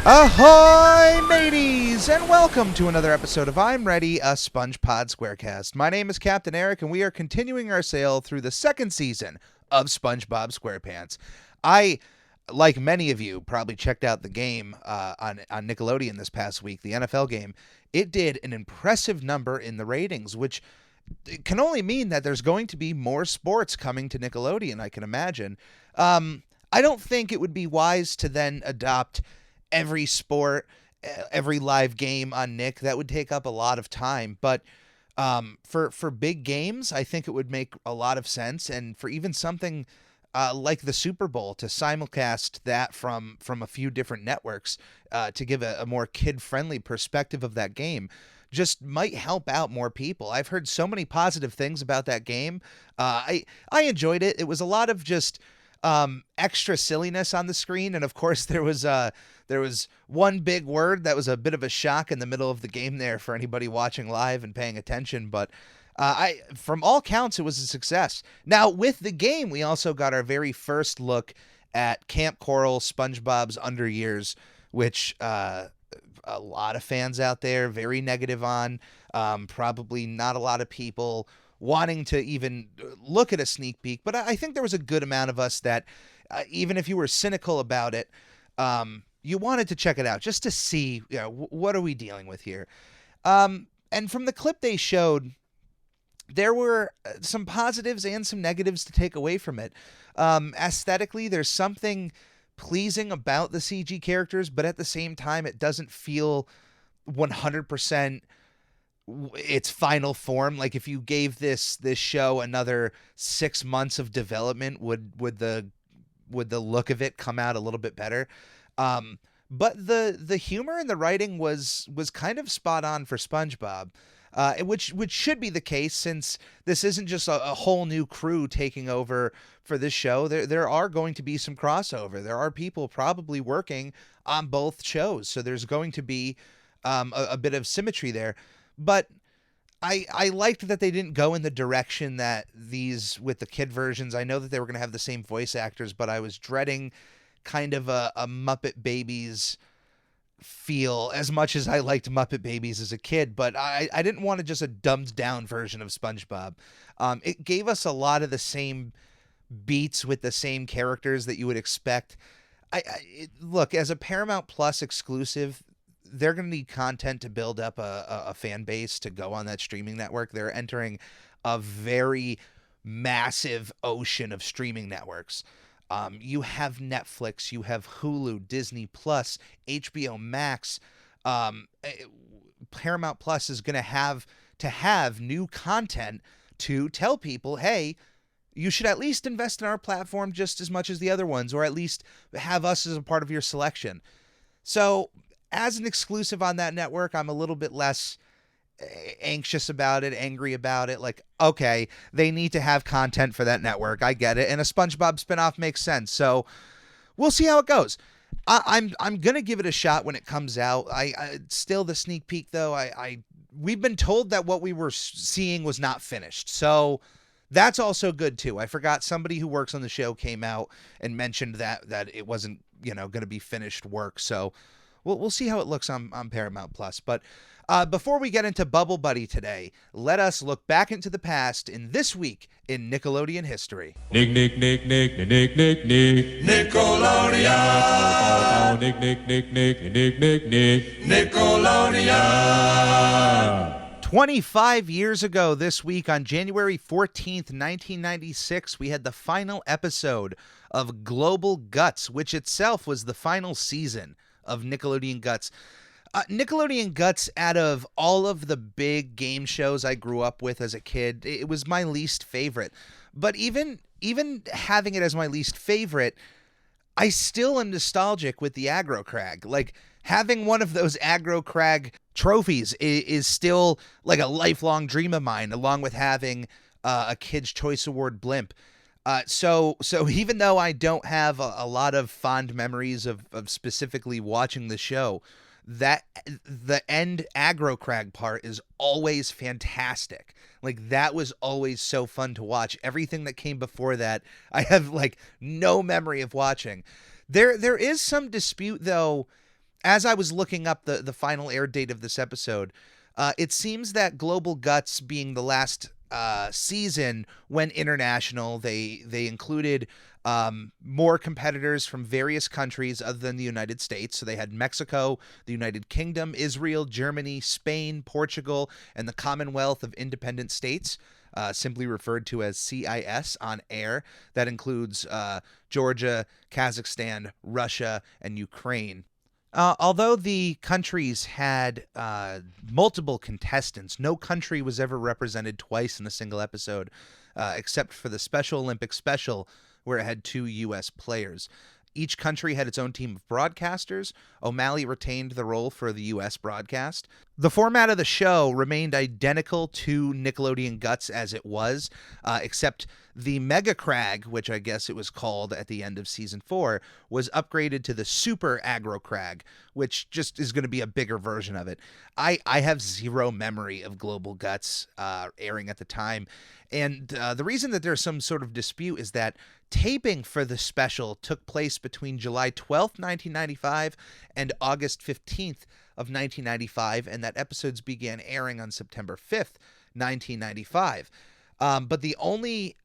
Ahoy, mateys, and welcome to another episode of I'm Ready, a SpongeBob SquareCast. My name is Captain Eric, and we are continuing our sail through the second season of SpongeBob SquarePants. I, like many of you, probably checked out the game on Nickelodeon this past week, the NFL game. It did an impressive number in the ratings, which can only mean that there's going to be more sports coming to Nickelodeon, I can imagine. I don't think it would be wise to then adopt every sport, every live game on Nick. That would take up a lot of time. But for big games, I think it would make a lot of sense. And for even something like the Super Bowl, to simulcast that from a few different networks to give a more kid-friendly perspective of that game just might help out more people. I've heard so many positive things about that game. I enjoyed it. It was a lot of just extra silliness on the screen, and of course there was one big word that was a bit of a shock in the middle of the game there for anybody watching live and paying attention, but from all counts, it was a success. Now, with the game, we also got our very first look at Camp Coral, SpongeBob's Under Years, which a lot of fans out there very negative on, probably not a lot of people wanting to even look at a sneak peek, but I think there was a good amount of us that, even if you were cynical about it, you wanted to check it out just to see, what are we dealing with here. And from the clip they showed, there were some positives and some negatives to take away from it. Aesthetically, there's something pleasing about the CG characters, but at the same time, it doesn't feel 100% its final form. Like, if you gave this show another 6 months of development, would the look of it come out a little bit better? But the humor and the writing was kind of spot on for SpongeBob, which should be the case, since this isn't just a whole new crew taking over for this show. There are going to be some crossover. There are people probably working on both shows, so there's going to be a bit of symmetry there. But I liked that they didn't go in the direction that these with the kid versions. I know that they were going to have the same voice actors, but I was dreading kind of a Muppet Babies feel, as much as I liked Muppet Babies as a kid. But I didn't want just a dumbed down version of SpongeBob. It gave us a lot of the same beats with the same characters that you would expect. Look, as a Paramount Plus exclusive, they're going to need content to build up a fan base to go on that streaming network. They're entering a very massive ocean of streaming networks. You have Netflix, you have Hulu, Disney Plus, HBO Max. Paramount Plus is going to have new content to tell people, hey, you should at least invest in our platform just as much as the other ones, or at least have us as a part of your selection. So, as an exclusive on that network, I'm a little bit less anxious about it, angry about it. Like, okay, they need to have content for that network. I get it. And a SpongeBob spinoff makes sense. So we'll see how it goes. I'm going to give it a shot when it comes out. I still, the sneak peek though, we've been told that what we were seeing was not finished. So that's also good too. I forgot somebody who works on the show came out and mentioned that it wasn't, going to be finished work. So we'll see how it looks on Paramount Plus. But before we get into Bubble Buddy today, let us look back into the past in This Week in Nickelodeon History. Nick, Nick, Nick, Nick, Nick, Nick, Nick. Nickelodeon. Nick, Nick, Nick, Nick, Nick, Nick, Nick. Nickelodeon. 25 years ago this week, on January 14th, 1996, we had the final episode of Global Guts, which itself was the final season of Nickelodeon Guts. Nickelodeon Guts, out of all of the big game shows I grew up with as a kid, it was my least favorite. But even having it as my least favorite, I still am nostalgic with the Aggro Crag. Like, having one of those Aggro Crag trophies is still like a lifelong dream of mine, along with having a Kids' Choice Award blimp. So even though I don't have a lot of fond memories of specifically watching the show, that the end Aggro Crag part is always fantastic. Like, that was always so fun to watch. Everything that came before that, I have like no memory of watching. There is some dispute though as I was looking up the final air date of this episode, it seems that Global Guts being the last season went international. They included more competitors from various countries other than the United States. So they had Mexico, the United Kingdom, Israel, Germany, Spain, Portugal, and the Commonwealth of Independent States, simply referred to as CIS on air. That includes Georgia, Kazakhstan, Russia, and Ukraine. Although the countries had multiple contestants, no country was ever represented twice in a single episode, except for the Special Olympics Special, where it had 2 U.S. players. Each country had its own team of broadcasters. O'Malley retained the role for the U.S. broadcast. The format of the show remained identical to Nickelodeon Guts as it was, except the Mega Crag, which I guess it was called at the end of Season 4, was upgraded to the Super Aggro Crag, which just is going to be a bigger version of it. I have zero memory of Global Guts airing at the time, and the reason that there's some sort of dispute is that taping for the special took place between July 12th, 1995 and August 15th of 1995, and that episodes began airing on September 5th, 1995. But the only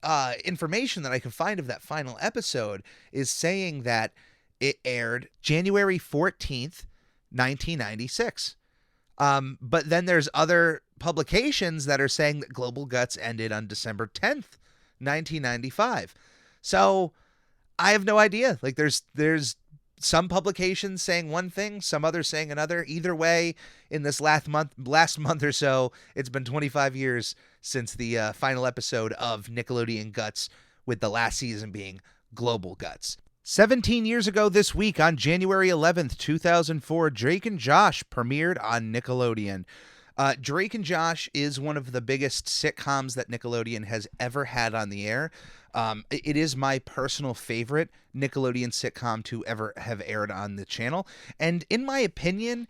information that I can find of that final episode is saying that it aired January 14th, 1996. But then there's other publications that are saying that Global Guts ended on December 10th, 1995. So I have no idea. Like there's some publications saying one thing, some others saying another. Either way, in this last month or so, it's been 25 years since the final episode of Nickelodeon Guts, with the last season being Global Guts. 17 years ago this week, on January 11th, 2004, Drake and Josh premiered on Nickelodeon. Drake and Josh is one of the biggest sitcoms that Nickelodeon has ever had on the air. It is my personal favorite Nickelodeon sitcom to ever have aired on the channel. And in my opinion,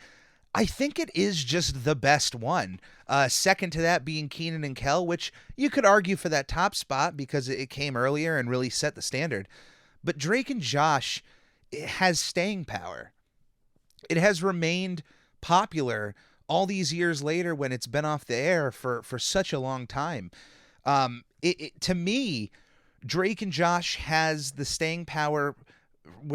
I think it is just the best one. Second to that being Kenan and Kel, which you could argue for that top spot because it came earlier and really set the standard. But Drake and Josh, it has staying power. It has remained popular all these years later when it's been off the air for such a long time. To me, Drake and Josh has the staying power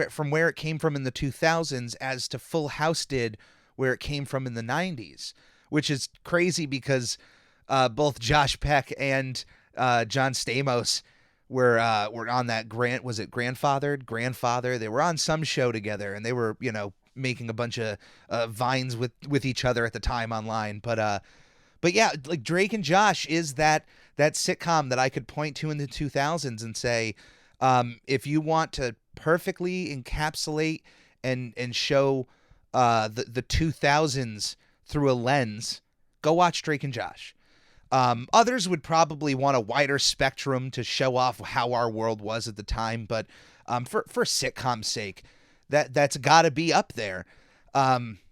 from where it came from in the 2000s as to Full House did where it came from in the 90s, which is crazy because both Josh Peck and John Stamos were on that Grandfather. They were on some show together, and they were, making a bunch of vines with each other at the time online. But yeah, like Drake and Josh is that sitcom that I could point to in the 2000s and say, if you want to perfectly encapsulate and show the 2000s through a lens, go watch Drake and Josh. Others would probably want a wider spectrum to show off how our world was at the time, but for sitcom's sake, that's got to be up there.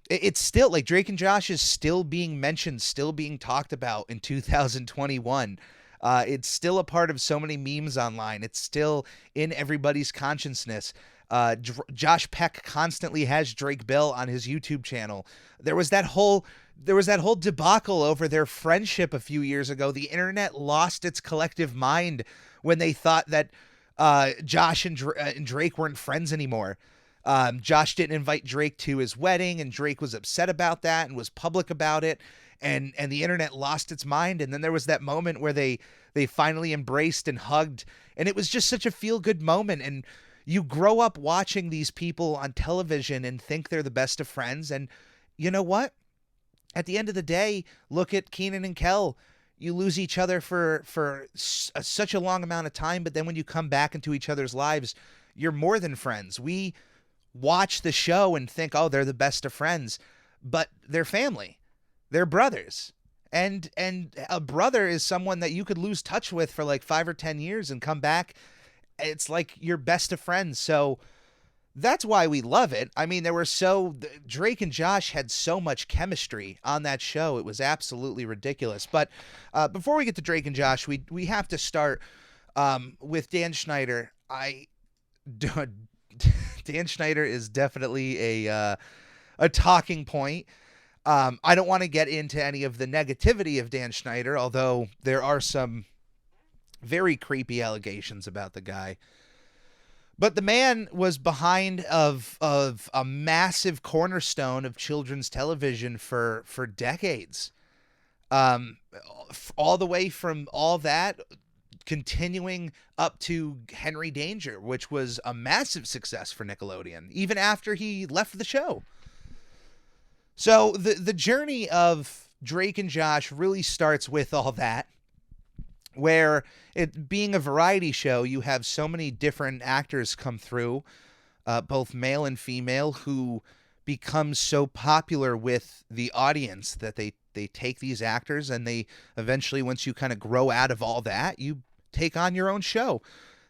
It's still like Drake and Josh is still being mentioned, still being talked about in 2021. It's still a part of so many memes online. It's still in everybody's consciousness. Josh Peck constantly has Drake Bell on his YouTube channel. There was that whole debacle over their friendship a few years ago. The internet lost its collective mind when they thought that Josh and Drake weren't friends anymore. Josh didn't invite Drake to his wedding, and Drake was upset about that and was public about it. And the internet lost its mind. And then there was that moment where they finally embraced and hugged, and it was just such a feel-good moment. And you grow up watching these people on television and think they're the best of friends. And you know what? At the end of the day, look at Kenan and Kel. You lose each other for such a long amount of time, but then when you come back into each other's lives, you're more than friends. We watch the show and think, oh, they're the best of friends, but they're family. They're brothers. And a brother is someone that you could lose touch with for like 5 or 10 years and come back. It's like your best of friends. So that's why we love it. I mean, Drake and Josh had so much chemistry on that show. It was absolutely ridiculous. But before we get to Drake and Josh, we have to start with Dan Schneider. Dan Schneider is definitely a talking point. I don't want to get into any of the negativity of Dan Schneider, although there are some very creepy allegations about the guy. But the man was behind of a massive cornerstone of children's television for decades. All the way from all that, continuing up to Henry Danger, which was a massive success for Nickelodeon, even after he left the show. So the journey of Drake and Josh really starts with all that, where it being a variety show, you have so many different actors come through, both male and female, who become so popular with the audience that they take these actors, and they eventually, once you kind of grow out of all that, you take on your own show.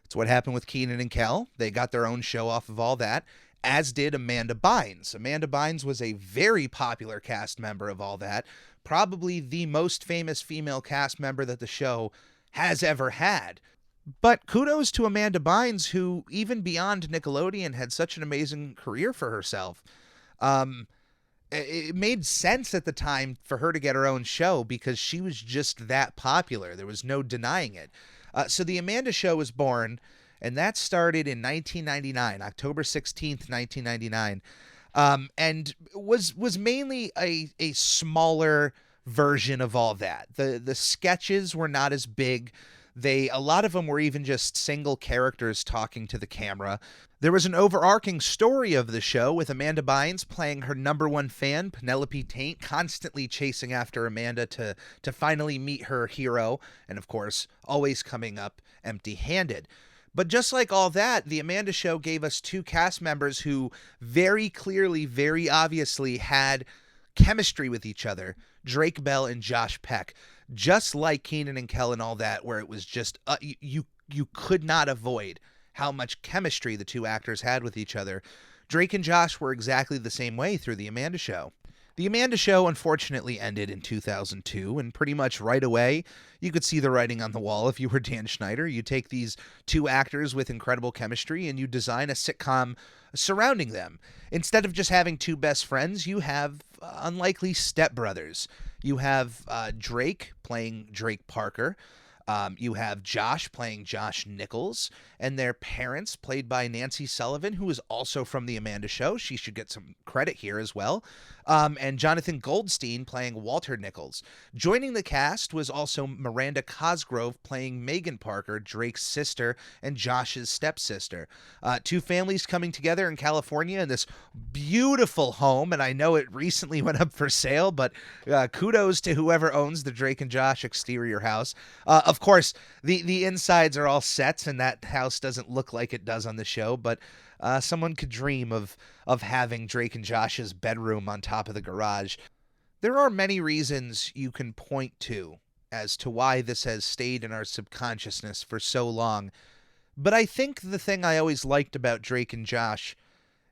It's what happened with Keenan and Kel. They got their own show off of all that, as did Amanda Bynes. Amanda Bynes was a very popular cast member of all that, probably the most famous female cast member that the show has ever had. But kudos to Amanda Bynes, who, even beyond Nickelodeon, had such an amazing career for herself. It made sense at the time for her to get her own show because she was just that popular. There was no denying it. So the Amanda Show was born, and that started in 1999, October 16th, 1999, and was mainly a smaller version of all that. The sketches were not as big. A lot of them were even just single characters talking to the camera. There was an overarching story of the show, with Amanda Bynes playing her number one fan, Penelope Taint, constantly chasing after Amanda to finally meet her hero, and of course, always coming up empty-handed. But just like all that, the Amanda Show gave us two cast members who very clearly, very obviously had chemistry with each other, Drake Bell and Josh Peck. Just like Keenan and Kel and all that, where it was just, you could not avoid how much chemistry the two actors had with each other. Drake and Josh were exactly the same way through the Amanda Show. The Amanda Show unfortunately ended in 2002, and pretty much right away, you could see the writing on the wall if you were Dan Schneider. You take these two actors with incredible chemistry and you design a sitcom surrounding them. Instead of just having two best friends, you have unlikely stepbrothers. You have Drake playing Drake Parker. You have Josh playing Josh Nichols, and their parents, played by Nancy Sullivan, who is also from The Amanda Show. She should get some credit here as well. And Jonathan Goldstein playing Walter Nichols. Joining the cast was also Miranda Cosgrove playing Megan Parker, Drake's sister and Josh's stepsister. Two families coming together in California in this beautiful home, and I know it recently went up for sale, but kudos to whoever owns the Drake and Josh exterior house. Of course, the insides are all sets, and that house doesn't look like it does on the show, but someone could dream of having Drake and Josh's bedroom on top of the garage. There are many reasons you can point to as to why this has stayed in our subconsciousness for so long, but I think the thing I always liked about Drake and Josh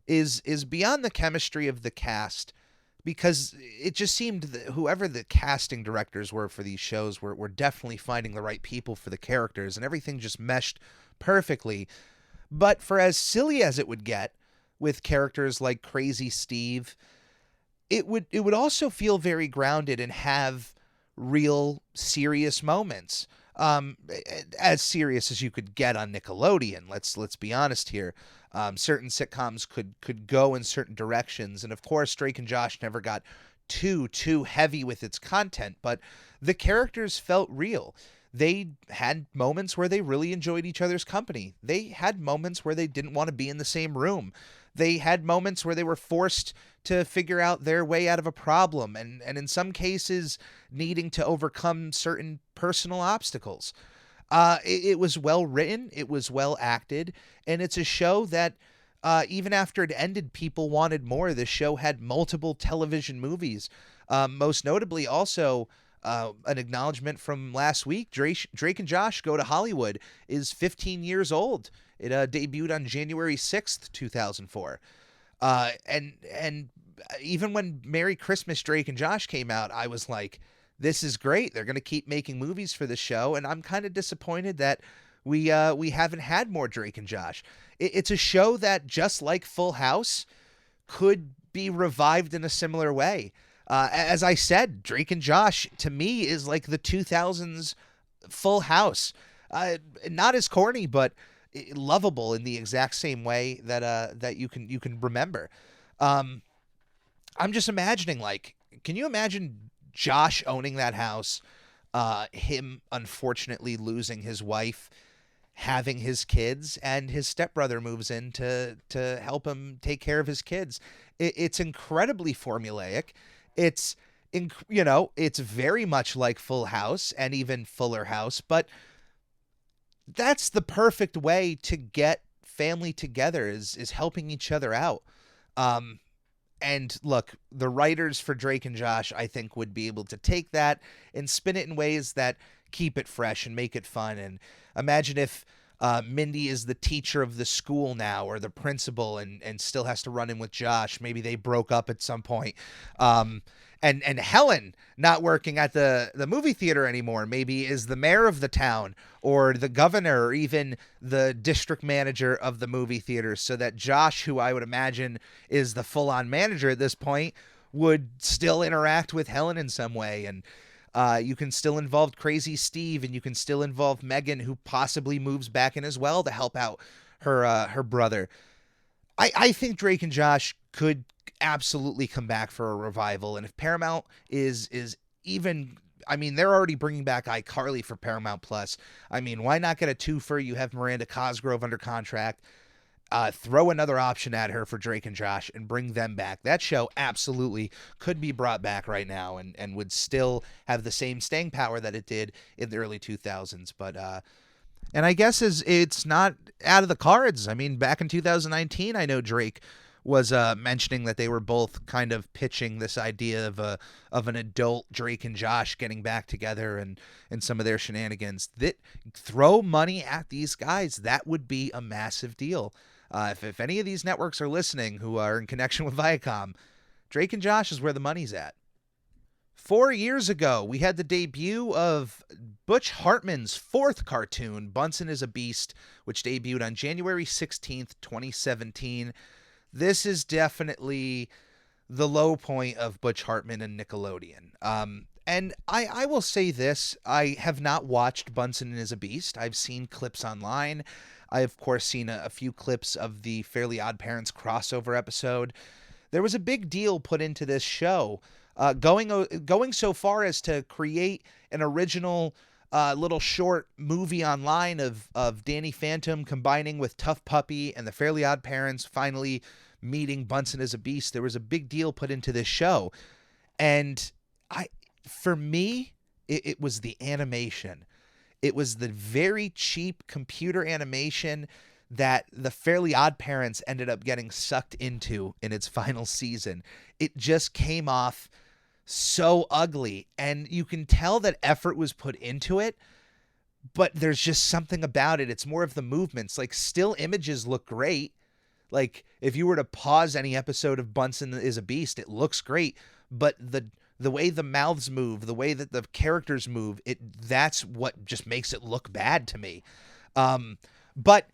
is beyond the chemistry of the cast, because it just seemed that whoever the casting directors were for these shows were definitely finding the right people for the characters, and everything just meshed perfectly. But for as silly as it would get, with characters like Crazy Steve, it would also feel very grounded and have real serious moments. As serious as you could get on Nickelodeon. Let's be honest here. Certain sitcoms could go in certain directions, and of course, Drake and Josh never got too heavy with its content, but the characters felt real. They had moments where they really enjoyed each other's company. They had moments where they didn't want to be in the same room. They had moments where they were forced to figure out their way out of a problem, and in some cases needing to overcome certain personal obstacles. It was well written, it was well acted, and it's a show that even after it ended, people wanted more. The show had multiple television movies. Most notably also, an acknowledgement from last week, Drake and Josh Go to Hollywood is 15 years old. It debuted on January 6th, 2004. And even when Merry Christmas Drake and Josh came out, I was like, this is great. They're going to keep making movies for the show, and I'm kind of disappointed that we haven't had more Drake and Josh. It's a show that, just like Full House, could be revived in a similar way. As I said, Drake and Josh to me is like the 2000s Full House. Not as corny, but lovable in the exact same way that you can remember. I'm just imagining, like, can you imagine Josh owning that house? Him unfortunately losing his wife, having his kids, and his stepbrother moves in to help him take care of his kids. It's incredibly formulaic. It's it's very much like Full House and even Fuller House, but that's the perfect way to get family together is helping each other out. And look, the writers for Drake and Josh, I think, would be able to take that and spin it in ways that keep it fresh and make it fun. And imagine if Mindy is the teacher of the school now, or the principal, and still has to run in with Josh. Maybe they broke up at some point. And Helen not working at the movie theater anymore, maybe is the mayor of the town or the governor or even the district manager of the movie theater, so that Josh, who I would imagine is the full-on manager at this point, would still interact with Helen in some way. And you can still involve Crazy Steve, and you can still involve Megan, who possibly moves back in as well to help out her brother. I think Drake and Josh could absolutely come back for a revival. And if Paramount is even, I mean, they're already bringing back iCarly for Paramount Plus. I mean, why not get a twofer? You have Miranda Cosgrove under contract. Throw another option at her for Drake and Josh and bring them back. That show absolutely could be brought back right now and would still have the same staying power that it did in the early 2000s. But and I guess it's not out of the cards. I mean, back in 2019, I know Drake was mentioning that they were both kind of pitching this idea of an adult Drake and Josh getting back together and some of their shenanigans. That throw money at these guys, that would be a massive deal. If any of these networks are listening who are in connection with Viacom, Drake and Josh is where the money's at. 4 years ago, we had the debut of Butch Hartman's fourth cartoon, Bunsen is a Beast, which debuted on January 16th, 2017. This is definitely the low point of Butch Hartman and Nickelodeon. And I will say this, I have not watched Bunsen is a Beast. I've seen clips online. I've, of course, seen a few clips of the Fairly Odd Parents crossover episode. There was a big deal put into this show, going so far as to create an original little short movie online of Danny Phantom combining with Tough Puppy and the Fairly Odd Parents finally meeting Bunsen as a Beast. There was a big deal put into this show. And for me, it was the animation. It was the very cheap computer animation that the Fairly Odd Parents ended up getting sucked into in its final season. It just came off so ugly, and you can tell that effort was put into it, but there's just something about it. It's more of the movements. Like, still images look great. Like, if you were to pause any episode of Bunsen is a Beast, it looks great, but the way the mouths move, the way that the characters move, that's what just makes it look bad to me. But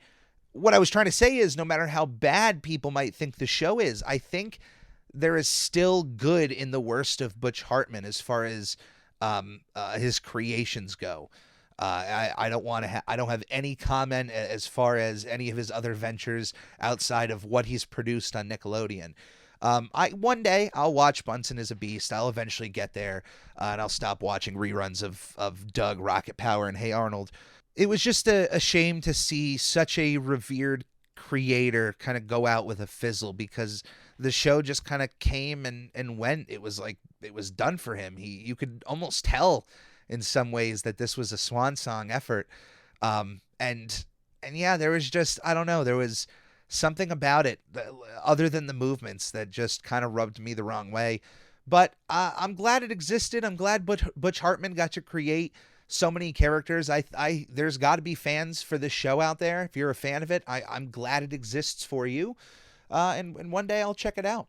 what I was trying to say is, no matter how bad people might think the show is, I think there is still good in the worst of Butch Hartman as far as his creations go. I don't have any comment as far as any of his other ventures outside of what he's produced on Nickelodeon. One day I'll watch Bunsen is a Beast. I'll eventually get there, and I'll stop watching reruns of Doug, Rocket Power, and Hey Arnold. It was just a shame to see such a revered creator kind of go out with a fizzle, because the show just kind of came and went. It was like it was done for him. You could almost tell in some ways that this was a swan song effort. And yeah, there was just, I don't know, there was something about it other than the movements that just kind of rubbed me the wrong way. But I'm glad it existed. I'm glad Butch Hartman got to create so many characters. There's got to be fans for this show out there. If you're a fan of it, I'm glad it exists for you. And one day I'll check it out.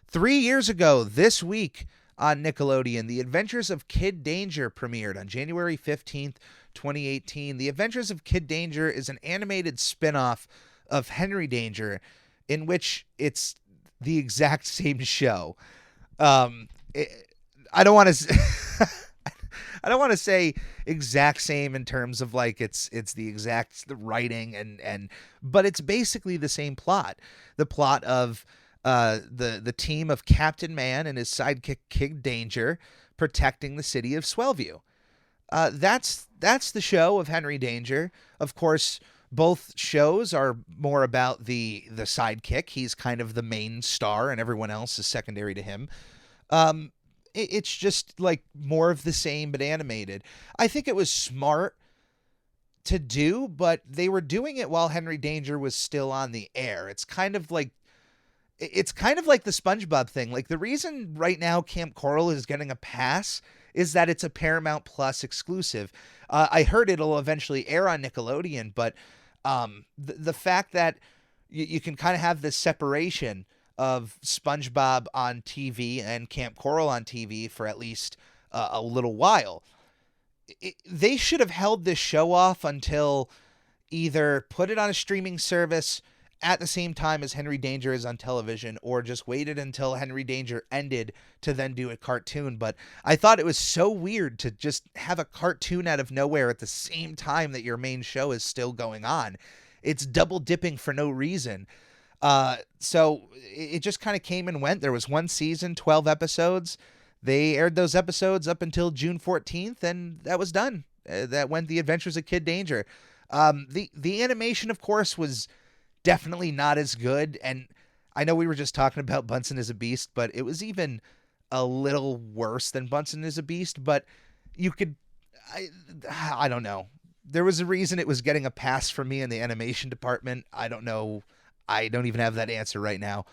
3 years ago this week on Nickelodeon, The Adventures of Kid Danger premiered on January 15th, 2018. The Adventures of Kid Danger is an animated spin-off of Henry Danger, in which it's the exact same show. I don't want to I don't want to say exact same in terms of like it's the exact writing and but it's basically the same plot. The plot of the team of Captain Man and his sidekick Kid Danger protecting the city of Swellview. That's the show of Henry Danger. Of course, both shows are more about the sidekick. He's kind of the main star, and everyone else is secondary to him. It's just like more of the same, but animated. I think it was smart to do, but they were doing it while Henry Danger was still on the air. It's kind of like the SpongeBob thing. Like, the reason right now Camp Coral is getting a pass is that it's a Paramount Plus exclusive. I heard it'll eventually air on Nickelodeon, but the fact that you can kind of have this separation of SpongeBob on TV and Camp Coral on TV for at least a little while. They should have held this show off until either put it on a streaming service at the same time as Henry Danger is on television, or just waited until Henry Danger ended to then do a cartoon. But I thought it was so weird to just have a cartoon out of nowhere at the same time that your main show is still going on. It's double dipping for no reason. So it just kind of came and went. There was one season, 12 episodes. They aired those episodes up until June 14th, and that was done. That went The Adventures of Kid Danger. The animation, of course, was definitely not as good. And I know we were just talking about Bunsen is a Beast, but it was even a little worse than Bunsen is a Beast. But you could, I don't know. There was a reason it was getting a pass from me in the animation department. I don't know. I don't even have that answer right now.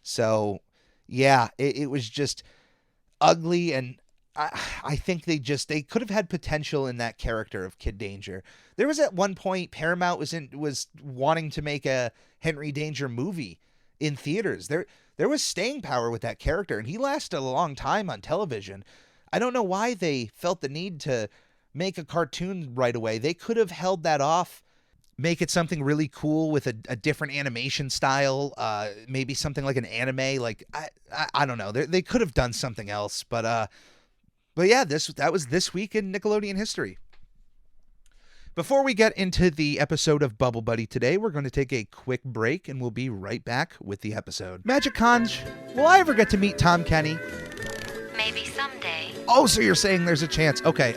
So, yeah, it was just ugly, and I think they could have had potential in that character of Kid Danger. There was at one point Paramount was wanting to make a Henry Danger movie in theaters. There was staying power with that character, and he lasted a long time on television. I don't know why they felt the need to make a cartoon right away. They could have held that off, make it something really cool with a different animation style, maybe something like an anime. Like I don't know. They could have done something else, but yeah, that was this week in Nickelodeon history. Before we get into the episode of Bubble Buddy today, we're going to take a quick break, and we'll be right back with the episode. Magic Conj, will I ever get to meet Tom Kenny? Maybe someday. Oh, so you're saying there's a chance. Okay.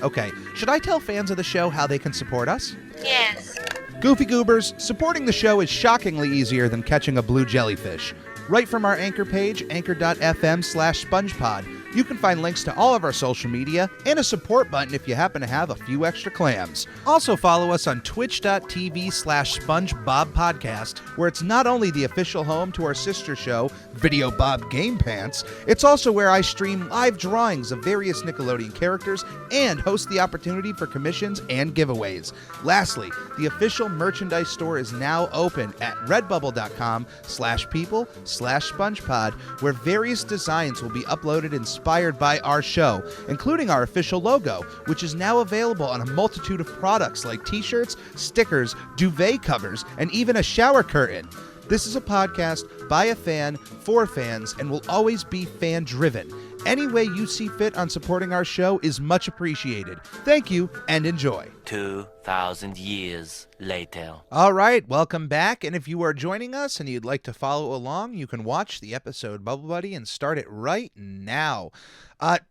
Should I tell fans of the show how they can support us? Yes. Goofy Goobers, supporting the show is shockingly easier than catching a blue jellyfish. Right from our Anchor page, anchor.fm/SpongePod, you can find links to all of our social media and a support button if you happen to have a few extra clams. Also follow us on twitch.tv/SpongeBobPodcast, where it's not only the official home to our sister show, Video Bob Game Pants, it's also where I stream live drawings of various Nickelodeon characters and host the opportunity for commissions and giveaways. Lastly, the official merchandise store is now open at redbubble.com/people/SpongePod, where various designs will be uploaded inspired by our show, including our official logo, which is now available on a multitude of products like t-shirts, stickers, duvet covers, and even a shower curtain. This is a podcast by a fan, for fans, and will always be fan-driven. Any way you see fit on supporting our show is much appreciated. Thank you, and enjoy. 2,000 years later. All right, welcome back, and if you are joining us and you'd like to follow along, you can watch the episode Bubble Buddy and start it right now.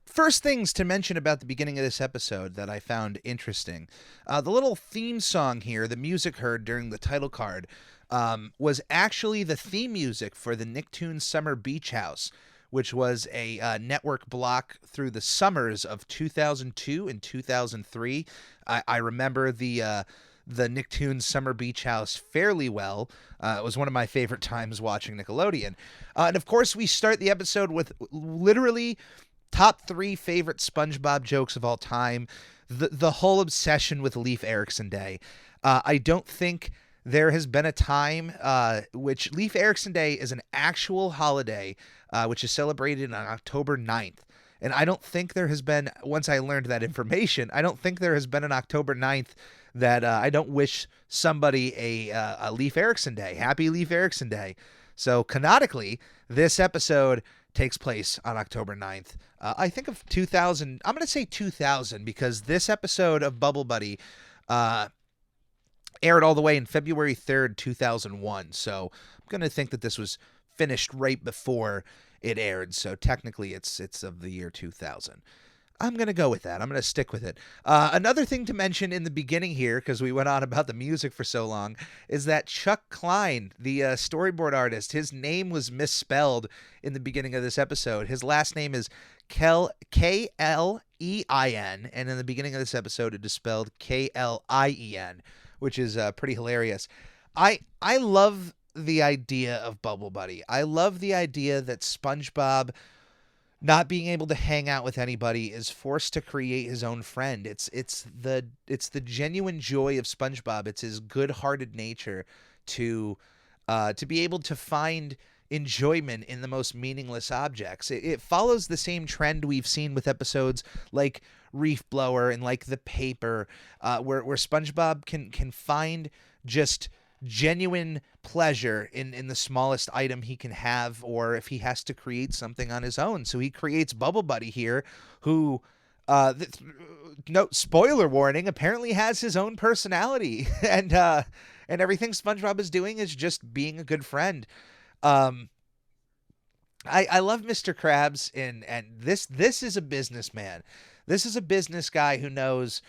First things to mention about the beginning of this episode that I found interesting. The little theme song here, the music heard during the title card, was actually the theme music for the Nicktoons Summer Beach House, which was a network block through the summers of 2002 and 2003. I remember the Nicktoons Summer Beach House fairly well. It was one of my favorite times watching Nickelodeon. And of course, we start the episode with literally top 3 favorite SpongeBob jokes of all time. The whole obsession with Leif Erikson Day. I don't think there has been a time which Leif Erikson Day is an actual holiday which is celebrated on October 9th. And I don't think there has been, once I learned that information, I don't think there has been an October 9th that I don't wish somebody a Leif Erikson Day. Happy Leif Erikson Day. So canonically, this episode takes place on October 9th. I think of 2000. I'm going to say 2000 because this episode of Bubble Buddy aired all the way in February 3rd, 2001. So I'm going to think that this was finished right before it aired. So technically it's of the year 2000. I'm going to go with that. I'm going to stick with it. Another thing to mention in the beginning here, because we went on about the music for so long, is that Chuck Klein, the storyboard artist, his name was misspelled in the beginning of this episode. His last name is Klein, and in the beginning of this episode it is spelled Klien, which is pretty hilarious. I love the idea of Bubble Buddy. I love the idea that SpongeBob, not being able to hang out with anybody, is forced to create his own friend. It's the genuine joy of SpongeBob. It's his good-hearted nature to be able to find enjoyment in the most meaningless objects. It follows the same trend we've seen with episodes like Reef Blower and like The Paper, where SpongeBob can find just genuine pleasure in the smallest item he can have, or if he has to create something on his own. So he creates Bubble Buddy here, who no spoiler warning, apparently has his own personality, and everything SpongeBob is doing is just being a good friend. I love Mr. Krabs, and this is a businessman. This is a business guy who knows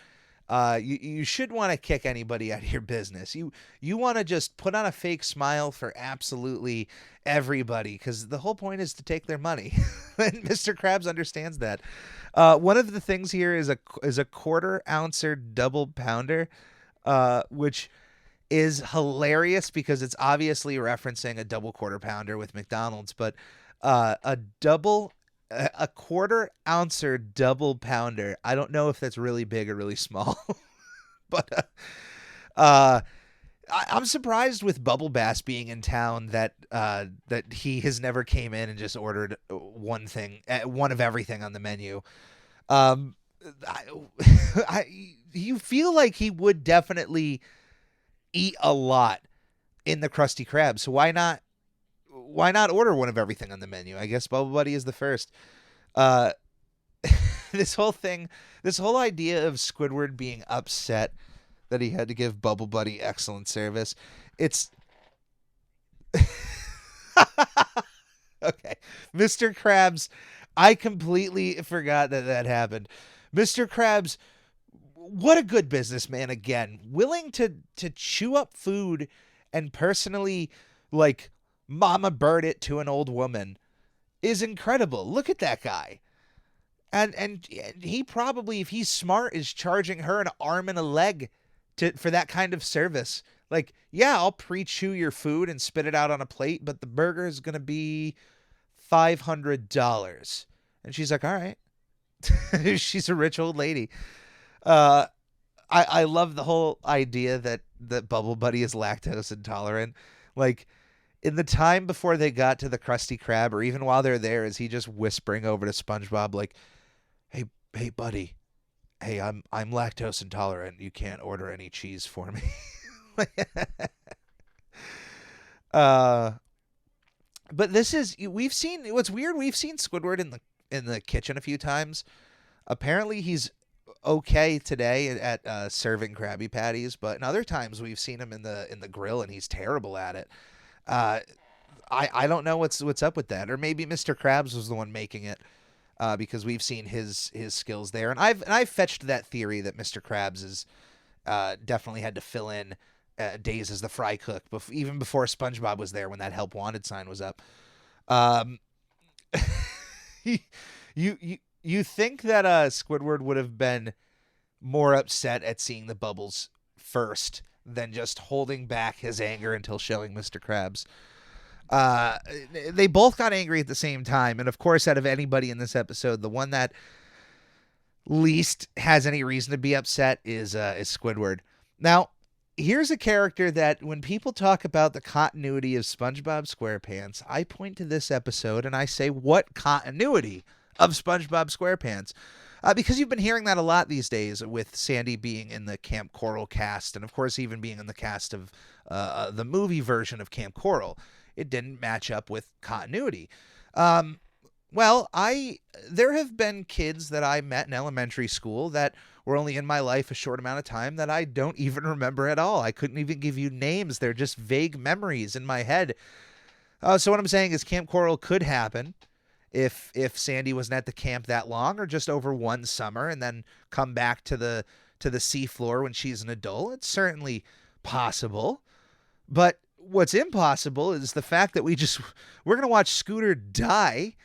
you should want to kick anybody out of your business. You want to just put on a fake smile for absolutely everybody, because the whole point is to take their money. And Mr. Krabs understands that. One of the things here is a quarter ouncer double pounder, which is hilarious because it's obviously referencing a double quarter pounder with McDonald's, but a quarter ouncer double pounder. I don't know if that's really big or really small, but I'm surprised with Bubble Bass being in town that he has never came in and just ordered one of everything on the menu. You feel like he would definitely eat a lot in the Krusty Krab, so why not order one of everything on the menu? I guess Bubble Buddy is the first. This whole idea of Squidward being upset that he had to give Bubble Buddy excellent service. It's okay. Mr. Krabs, I completely forgot that happened. Mr. Krabs, what a good businessman again. Willing to chew up food and personally, like, Mama Bird it to an old woman is incredible. Look at that guy. And he probably, if he's smart, is charging her an arm and a leg for that kind of service. Like, yeah, I'll pre-chew your food and spit it out on a plate, but the burger is going to be $500. And she's like, all right. She's a rich old lady. I love the whole idea that Bubble Buddy is lactose intolerant. Like, in the time before they got to the Krusty Krab, or even while they're there, is he just whispering over to SpongeBob like, hey buddy, hey, I'm lactose intolerant. You can't order any cheese for me. But we've seen Squidward in the kitchen a few times. Apparently he's okay today at serving Krabby Patties, but in other times we've seen him in the grill and he's terrible at it. I don't know what's up with that, or maybe Mr. Krabs was the one making it, because we've seen his skills there, and I've fetched that theory that Mr. Krabs is definitely had to fill in days as the fry cook, even before SpongeBob was there when that help wanted sign was up. You think that Squidward would have been more upset at seeing the bubbles first than just holding back his anger until showing Mr. Krabs. They both got angry at the same time, and of course, out of anybody in this episode, the one that least has any reason to be upset is Squidward. Now, here's a character that when people talk about the continuity of SpongeBob SquarePants, I point to this episode and I say, what continuity of SpongeBob SquarePants? Because you've been hearing that a lot these days, with Sandy being in the Camp Coral cast, and of course even being in the cast of the movie version of Camp Coral. it didn't match up with continuity. Well, there have been kids that I met in elementary school that were only in my life a short amount of time that I don't even remember at all. I couldn't even give you names. They're just vague memories in my head. So what I'm saying is Camp Coral could happen if Sandy wasn't at the camp that long, or just over one summer and then come back to the seafloor when she's an adult. It's certainly possible. But what's impossible is the fact that we're going to watch Scooter die,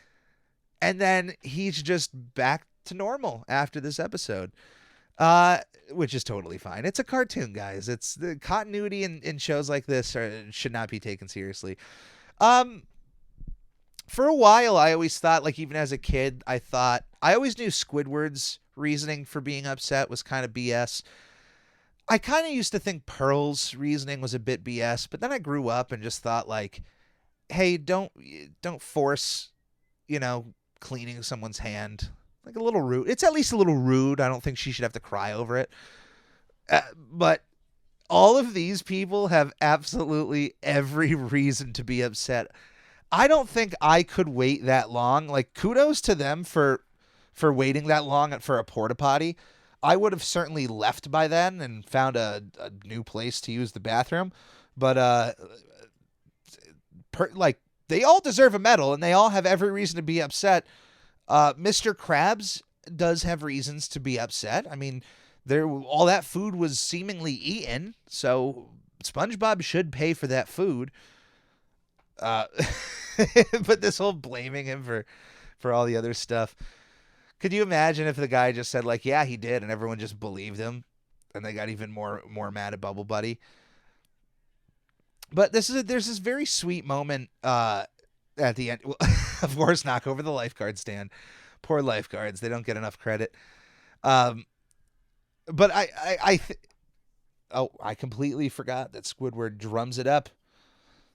and then he's just back to normal after this episode, which is totally fine. It's a cartoon, guys. It's the continuity in shows like this should not be taken seriously. For a while, I always thought, like, even as a kid, I always knew Squidward's reasoning for being upset was kind of BS. I kind of used to think Pearl's reasoning was a bit BS, but then I grew up and just thought, like, hey, don't force, cleaning someone's hand. Like, a little rude. It's at least a little rude. I don't think she should have to cry over it. But all of these people have absolutely every reason to be upset. I don't think I could wait that long. Like, kudos to them for waiting that long for a porta potty. I would have certainly left by then and found a new place to use the bathroom. But they all deserve a medal, and they all have every reason to be upset. Mr. Krabs does have reasons to be upset. I mean, all that food was seemingly eaten, so SpongeBob should pay for that food. But this whole blaming him for all the other stuff. Could you imagine if the guy just said, like, yeah, he did, and everyone just believed him, and they got even more mad at Bubble Buddy? But there's this very sweet moment at the end. Of course, knock over the lifeguard stand. Poor lifeguards. They don't get enough credit. But I completely forgot that Squidward drums it up.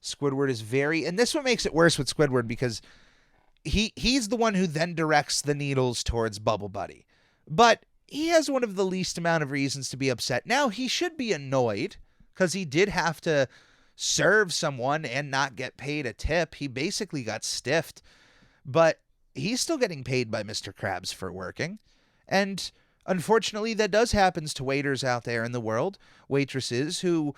Squidward is and this one makes it worse with Squidward because he's the one who then directs the needles towards Bubble Buddy. But he has one of the least amount of reasons to be upset. Now, he should be annoyed because he did have to serve someone and not get paid a tip. He basically got stiffed, but he's still getting paid by Mr. Krabs for working. And unfortunately, that does happen to waiters out there in the world, waitresses who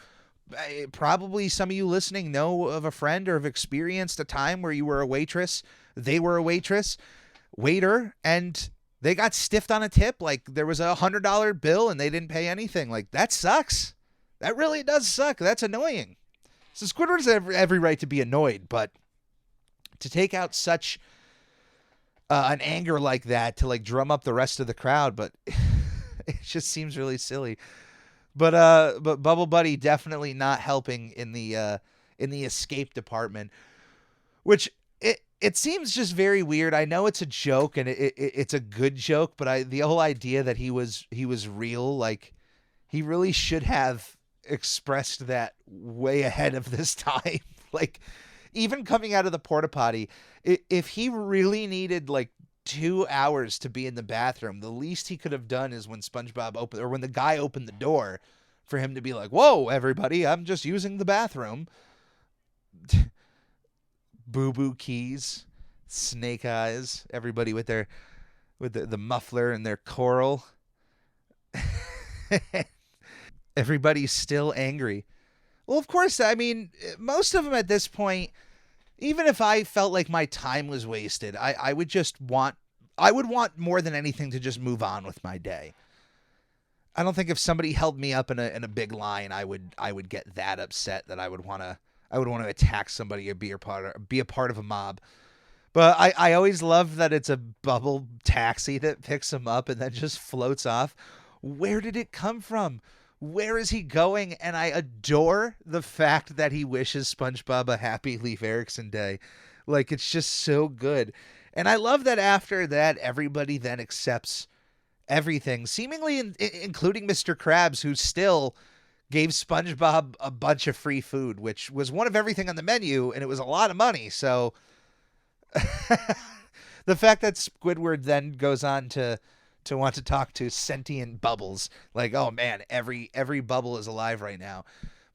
probably some of you listening know of a friend or have experienced a time where you were a waitress, they were a waiter, and they got stiffed on a tip. Like, there was a $100 bill and they didn't pay anything. Like, that sucks. That really does suck. That's annoying. So Squidward has every right to be annoyed, but to take out such an anger like that to, like, drum up the rest of the crowd, but it just seems really silly. But Bubble Buddy definitely not helping in the escape department, which it seems just very weird. I know it's a joke and it's a good joke, but the whole idea that he was real, like, he really should have expressed that way ahead of this time. Like, even coming out of the porta potty, if he really needed like 2 hours to be in the bathroom, the least he could have done is when SpongeBob opened, or when the guy opened the door, for him to be like, "Whoa, everybody, I'm just using the bathroom." Boo Boo Keys, Snake Eyes, everybody with the muffler and their coral. Everybody's still angry. Well, of course, I mean, most of them at this point, even if I felt like my time was wasted, I would want more than anything to just move on with my day. I don't think if somebody held me up in a big line, I would get that upset that I would want to attack somebody or be a part of a mob. But I always love that it's a bubble taxi that picks him up and then just floats off. Where did it come from? Where is he going? And I adore the fact that he wishes SpongeBob a happy Leif Erikson day. Like, it's just so good. And I love that after that, everybody then accepts everything, seemingly including Mr. Krabs, who still gave SpongeBob a bunch of free food, which was one of everything on the menu, and it was a lot of money. So the fact that Squidward then goes on to want to talk to sentient bubbles, like, oh man, every bubble is alive right now.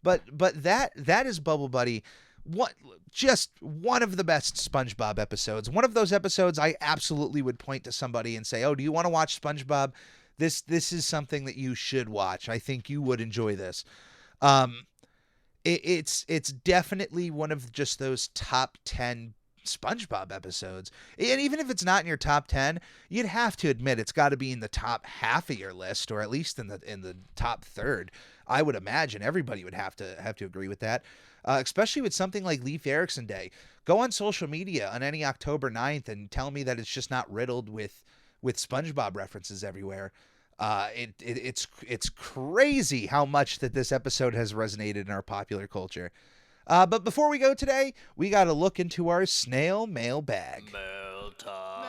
But that is Bubble Buddy. what just one of the best SpongeBob episodes. One of those episodes I absolutely would point to somebody and say, "Oh, do you want to watch SpongeBob? This is something that you should watch. I think you would enjoy this." It's definitely one of just those top 10 SpongeBob episodes. And even if it's not in your top 10, you'd have to admit it's got to be in the top half of your list, or at least in the top third. I would imagine everybody would have to agree with that. Especially with something like Leif Erikson Day. Go on social media on any October 9th and tell me that it's just not riddled with SpongeBob references everywhere. It's crazy how much that this episode has resonated in our popular culture. But before we go today, we got to look into our snail mail bag. Mail time.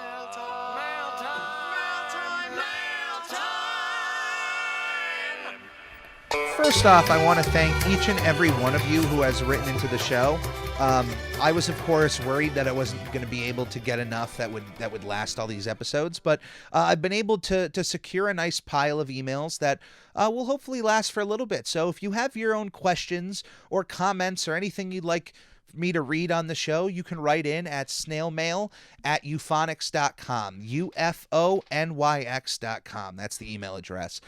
First off, I want to thank each and every one of you who has written into the show. I was, of course, worried that I wasn't going to be able to get enough that would last all these episodes, but I've been able to secure a nice pile of emails that will hopefully last for a little bit. So if you have your own questions or comments or anything you'd like me to read on the show, you can write in at snailmail@euphonics.com, UFONYX.com. That's the email address.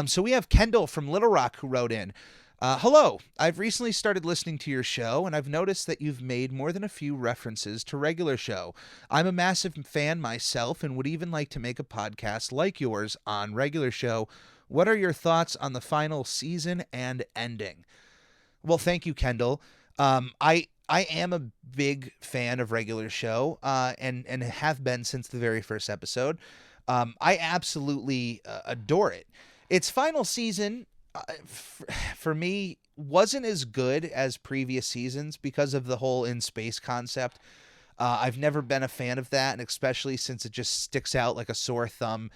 So we have Kendall from Little Rock who wrote in. Hello, I've recently started listening to your show, and I've noticed that you've made more than a few references to Regular Show. I'm a massive fan myself and would even like to make a podcast like yours on Regular Show. What are your thoughts on the final season and ending? Well, thank you, Kendall. I am a big fan of Regular Show, and have been since the very first episode. I absolutely adore it. Its final season, for me, wasn't as good as previous seasons because of the whole in space concept. I've never been a fan of that, and especially since it just sticks out like a sore thumb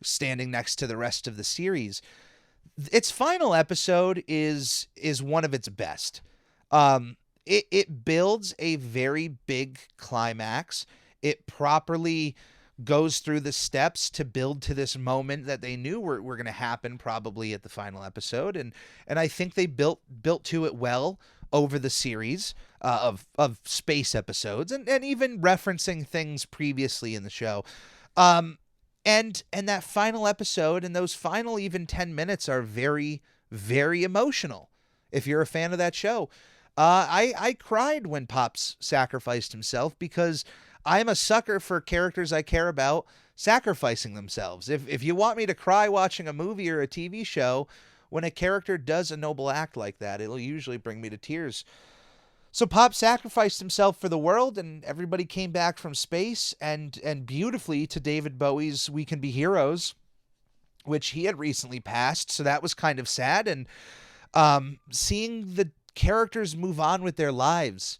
standing next to the rest of the series. Its final episode is one of its best. It builds a very big climax. It properly goes through the steps to build to this moment that they knew were going to happen probably at the final episode. And I think they built to it well over the series of space episodes and even referencing things previously in the show. And that final episode and those final even 10 minutes are very, very emotional. If you're a fan of that show, I cried when Pops sacrificed himself because I'm a sucker for characters I care about sacrificing themselves. If you want me to cry watching a movie or a TV show, when a character does a noble act like that, it'll usually bring me to tears. So Pop sacrificed himself for the world, and everybody came back from space, and beautifully to David Bowie's We Can Be Heroes, which he had recently passed, so that was kind of sad. And seeing the characters move on with their lives,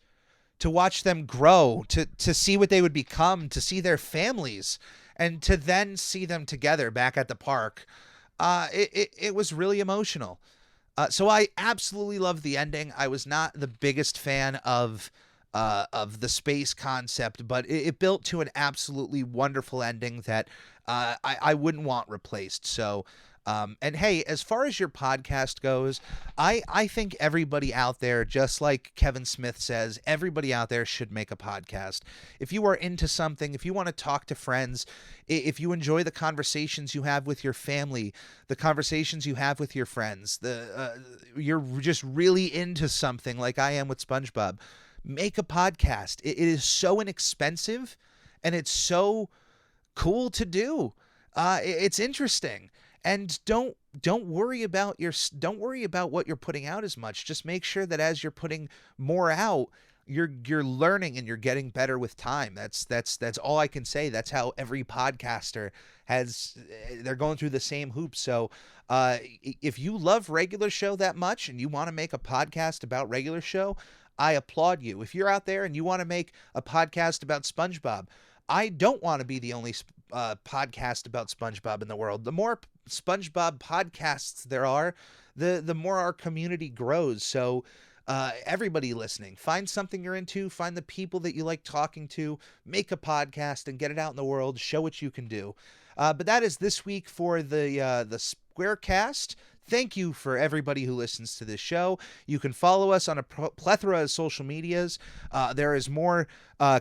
to watch them grow, to see what they would become, to see their families, and to then see them together back at the park. It was really emotional. So I absolutely loved the ending. I was not the biggest fan of the space concept, but it built to an absolutely wonderful ending that I wouldn't want replaced. So and hey, as far as your podcast goes, I think everybody out there, just like Kevin Smith says, everybody out there should make a podcast. If you are into something, if you want to talk to friends, if you enjoy the conversations you have with your family, the conversations you have with your friends, you're just really into something like I am with SpongeBob, make a podcast. It is so inexpensive and it's so cool to do. It's interesting. And don't worry about what you're putting out as much. Just make sure that as you're putting more out, you're learning and you're getting better with time. That's all I can say. That's how every podcaster they're going through the same hoops. So if you love Regular Show that much and you want to make a podcast about Regular Show, I applaud you. If you're out there and you want to make a podcast about SpongeBob, I don't want to be the only podcast about SpongeBob in the world. The more SpongeBob podcasts there are, the more our community grows. So everybody listening, find something you're into, find the people that you like talking to, make a podcast and get it out in the world, show what you can do. But that is this week for the Squarecast. Thank you for everybody who listens to this show. You can follow us on a plethora of social medias. There is more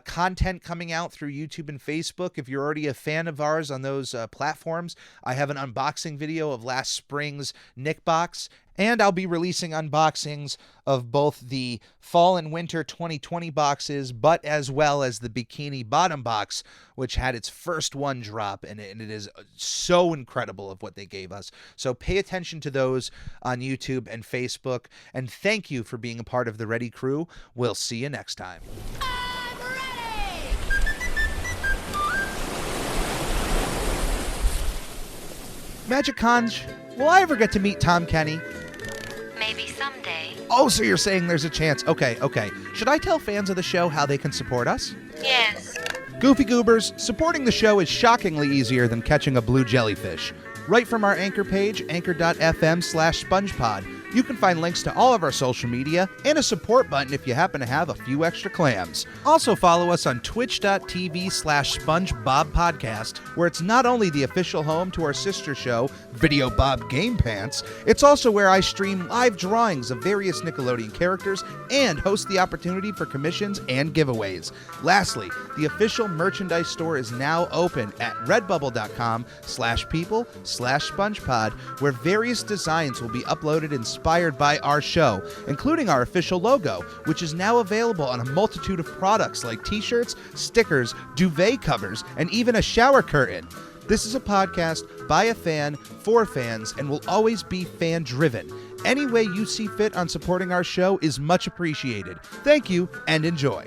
content coming out through YouTube and Facebook. If you're already a fan of ours on those platforms, I have an unboxing video of last spring's Nick box, and I'll be releasing unboxings of both the fall and winter 2020 boxes, but as well as the Bikini Bottom box, which had its first one drop, and it is so incredible of what they gave us. So pay attention to those on YouTube and Facebook, and thank you for being a part of the Ready Crew. We'll see you next time. Magic Conj, will I ever get to meet Tom Kenny? Maybe someday. Oh, so you're saying there's a chance. Okay. Should I tell fans of the show how they can support us? Yes. Goofy Goobers, supporting the show is shockingly easier than catching a blue jellyfish. Right from our Anchor page, anchor.fm/SpongePod, you can find links to all of our social media and a support button if you happen to have a few extra clams. Also follow us on twitch.tv/SpongeBobPodcast, where it's not only the official home to our sister show, Video Bob Game Pants, it's also where I stream live drawings of various Nickelodeon characters and host the opportunity for commissions and giveaways. Lastly, the official merchandise store is now open at redbubble.com/people/SpongePod, where various designs will be uploaded inspired by our show, including our official logo, which is now available on a multitude of products like t-shirts, stickers, duvet covers, and even a shower curtain. This is a podcast by a fan, for fans, and will always be fan-driven. Any way you see fit on supporting our show is much appreciated. Thank you, and enjoy.